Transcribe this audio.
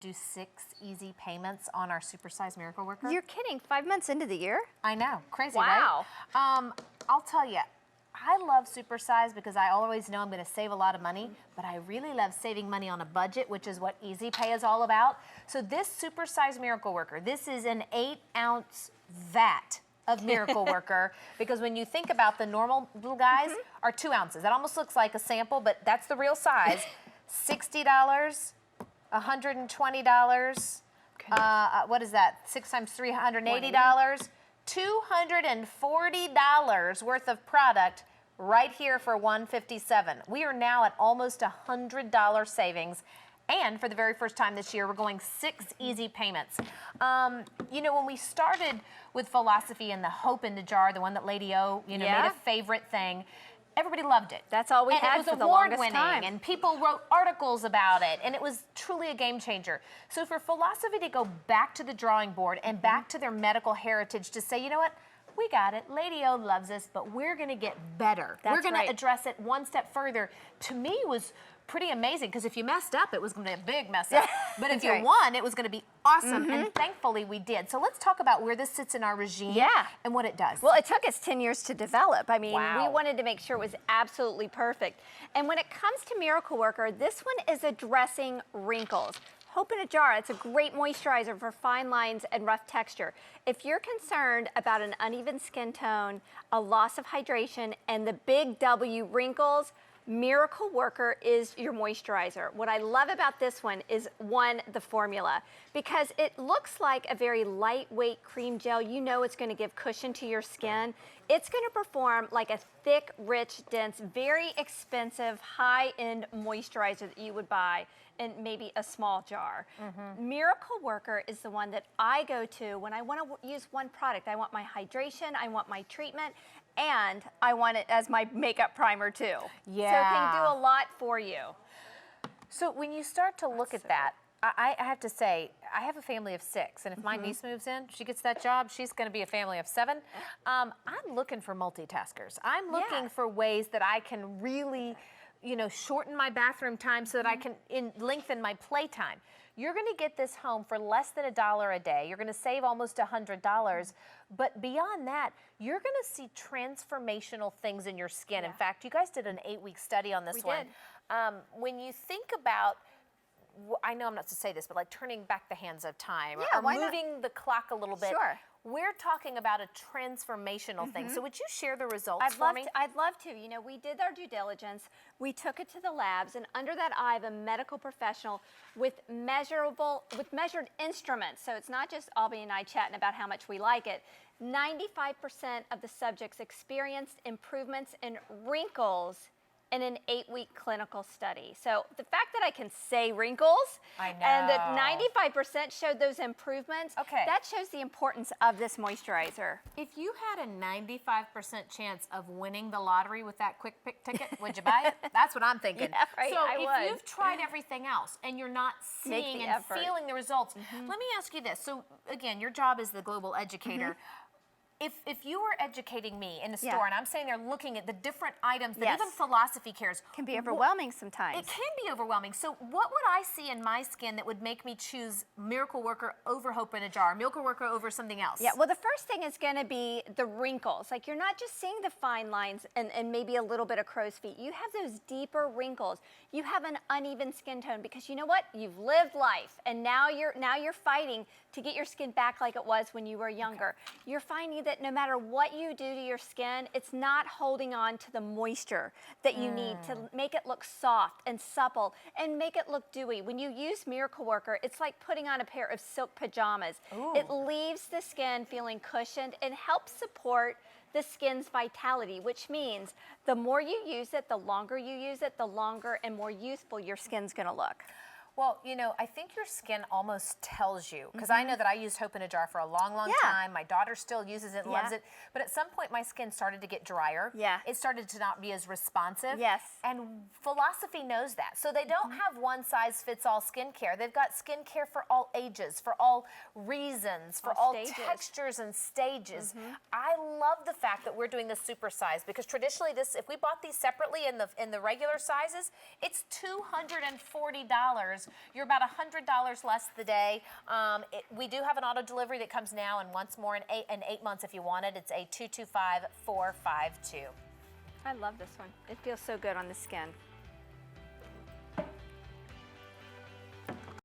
do 6 easy payments on our supersize miracle worker. You're kidding, 5 months into the year? I know, crazy, Wow. right? I'll tell you, I love supersize because I always know I'm gonna save a lot of money, but I really love saving money on a budget, which is what Easy Pay is all about. So this supersize miracle worker, this is an 8-ounce vat of miracle worker, because when you think about the normal little guys are 2 ounces. That almost looks like a sample, but that's the real size. $60, $120, what is that? 6 times $380, $240 worth of product right here for $157. We are now at almost $100 savings. And for the very first time this year, we're going 6 easy payments. You know, when we started with Philosophy and the Hope in the Jar, the one that Lady O, made a favorite thing, everybody loved it. That's all we had for the longest time. And people wrote articles about it, and it was truly a game changer. So for Philosophy to go back to the drawing board and back to their medical heritage to say, you know what, we got it, Lady O loves us, but we're gonna get better. We're gonna address it one step further. To me, was pretty amazing, because if you messed up, it was gonna be a big mess up. But if you won, it was gonna be awesome, and thankfully we did. So let's talk about where this sits in our regime and what it does. Well, it took us 10 years to develop. I mean, we wanted to make sure it was absolutely perfect. And when it comes to Miracle Worker, this one is addressing wrinkles. Hope in a Jar, it's a great moisturizer for fine lines and rough texture. If you're concerned about an uneven skin tone, a loss of hydration, and the big W, wrinkles, Miracle Worker is your moisturizer. What I love about this one is, one, the formula, because it looks like a very lightweight cream gel. You know it's going to give cushion to your skin. It's going to perform like a thick, rich, dense, very expensive, high-end moisturizer that you would buy in maybe a small jar. Miracle Worker is the one that I go to when I want to use one product. I want my hydration, I want my treatment, and I want it as my makeup primer too. Yeah. So it can do a lot for you. So when you start to look at that, I have to say, I have a family of 6, and if my niece moves in, she gets that job, she's gonna be a family of 7. I'm looking for multitaskers. I'm looking for ways that I can really, shorten my bathroom time so that I can lengthen my playtime. You're gonna get this home for less than $1 a day. You're gonna save almost $100. But beyond that, you're gonna see transformational things in your skin. In fact, you guys did an 8-week study on this one. When you think about, I know I'm not supposed to say this, but like turning back the hands of time or moving the clock a little bit. We're talking about a transformational thing. So would you share the results for me? I'd love to. You know, we did our due diligence. We took it to the labs, and under that eye of a medical professional with measured instruments. So it's not just Albie and I chatting about how much we like it. 95% of the subjects experienced improvements in wrinkles in an 8-week clinical study. So the fact that I can say wrinkles and that 95% showed those improvements, that shows the importance of this moisturizer. If you had a 95% chance of winning the lottery with that quick pick ticket, would you buy it? That's what I'm thinking. Yeah, right, so if you've tried everything else and you're not seeing and feeling the results, let me ask you this. So again, your job is the global educator. If you were educating me in the store and I'm sitting there looking at the different items that even Philosophy cares. Can be overwhelming sometimes. It can be overwhelming. So what would I see in my skin that would make me choose Miracle Worker over Hope in a Jar, Miracle Worker over something else? Yeah, well, the first thing is going to be the wrinkles. Like, you're not just seeing the fine lines and maybe a little bit of crow's feet. You have those deeper wrinkles. You have an uneven skin tone because you know what? You've lived life, and now you're fighting to get your skin back like it was when you were younger. You're finding that no matter what you do to your skin, it's not holding on to the moisture that you need to make it look soft and supple and make it look dewy. When you use Miracle Worker, it's like putting on a pair of silk pajamas. It leaves the skin feeling cushioned and helps support the skin's vitality, which means the more you use it, the longer you use it, the longer and more youthful your skin's gonna look. Well, I think your skin almost tells you, because I know that I used Hope in a Jar for a long, long time. My daughter still uses it and loves it. But at some point, my skin started to get drier. It started to not be as responsive. And Philosophy knows that. So they don't have one-size-fits-all skincare. They've got skincare for all ages, for all reasons, for all textures and stages. I love the fact that we're doing the super size, because traditionally if we bought these separately in the regular sizes, it's $240 you're about $100 less the day. We do have an auto delivery that comes now and once more in 8 months if you want it. It's a 225452. I love this one. It feels so good on the skin.